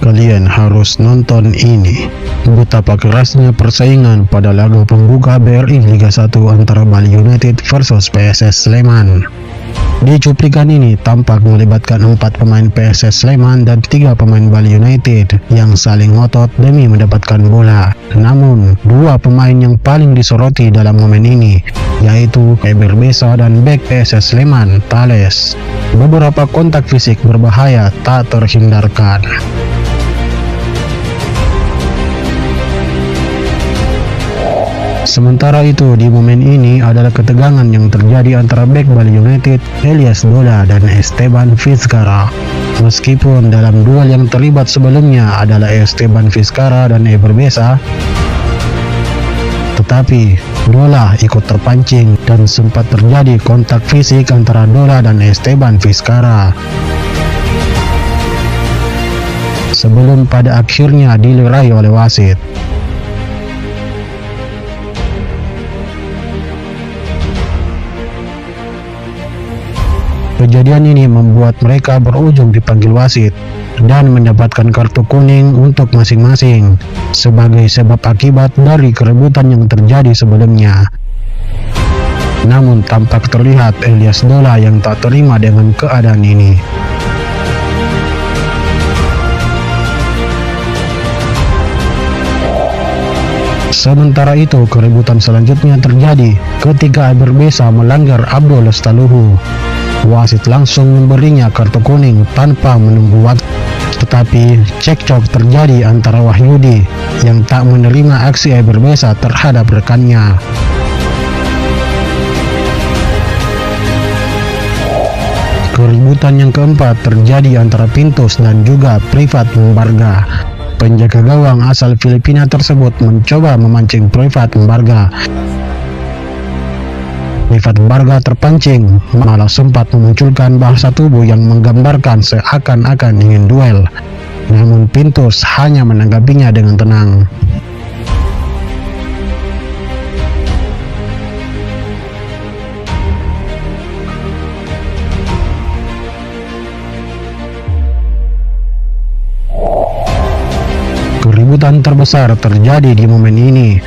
Kalian harus nonton ini. Betapa kerasnya persaingan pada laga pembuka BRI Liga 1 antara Bali United versus PSS Sleman. Di cuplikan ini tampak melibatkan 4 pemain PSS Sleman dan 3 pemain Bali United yang saling ngotot demi mendapatkan bola. Namun, 2 pemain yang paling disoroti dalam momen ini yaitu Eber Besa dan bek PSS Sleman, Thales. Beberapa kontak fisik berbahaya tak terhindarkan. Sementara itu, di momen ini adalah ketegangan yang terjadi antara bek Bali United, Elias Dola dan Esteban Vizcara. Meskipun dalam duel yang terlibat sebelumnya adalah Esteban Vizcara dan Eber Besa, tetapi Dola ikut terpancing dan sempat terjadi kontak fisik antara Dola dan Esteban Vizcara, sebelum pada akhirnya dilerai oleh wasit. Kejadian ini membuat mereka berujung dipanggil wasit dan mendapatkan kartu kuning untuk masing-masing sebagai sebab akibat dari keributan yang terjadi sebelumnya. Namun tampak terlihat Elias Dola yang tak terima dengan keadaan ini. Sementara itu, keributan selanjutnya terjadi ketika Eber Besa melanggar Abdul Lestaluhu. Wasit langsung memberinya kartu kuning tanpa menunggu waktu. Tetapi cekcok terjadi antara Wahyudi yang tak menerima aksi Eber Besa terhadap rekannya. Keributan yang keempat terjadi antara Pintus dan juga Privat Mbarga. Penjaga gawang asal Filipina tersebut mencoba memancing Privat Mbarga. Privat Mbarga terpancing, malah sempat memunculkan bahasa tubuh yang menggambarkan seakan-akan ingin duel. Namun Pintus hanya menanggapinya dengan tenang. Keributan terbesar terjadi di momen ini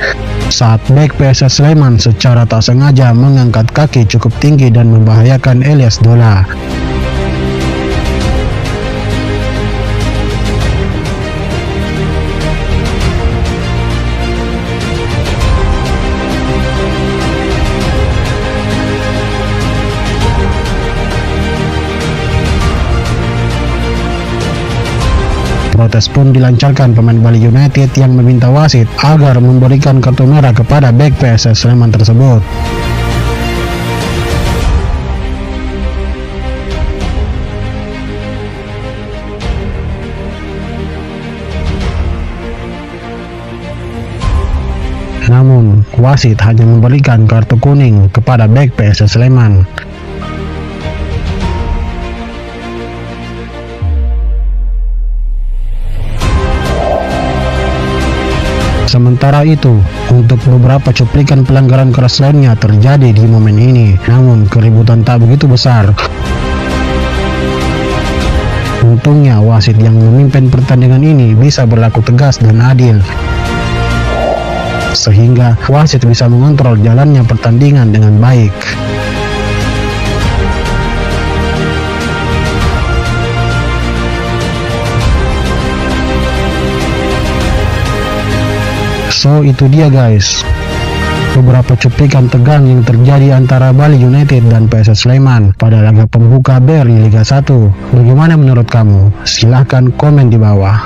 saat bek PSS Sleman secara tak sengaja mengangkat kaki cukup tinggi dan membahayakan Elias Dola. Protes pun dilancarkan pemain Bali United yang meminta wasit agar memberikan kartu merah kepada bek PSS Sleman tersebut. Namun, wasit hanya memberikan kartu kuning kepada bek PSS Sleman. Sementara itu, untuk beberapa cuplikan pelanggaran keras lainnya terjadi di momen ini, namun keributan tak begitu besar. Untungnya wasit yang memimpin pertandingan ini bisa berlaku tegas dan adil, sehingga wasit bisa mengontrol jalannya pertandingan dengan baik. So itu dia guys, beberapa cuplikan tegang yang terjadi antara Bali United dan PSS Sleman pada laga pembuka BRI Liga 1. Bagaimana menurut kamu? Silahkan komen di bawah.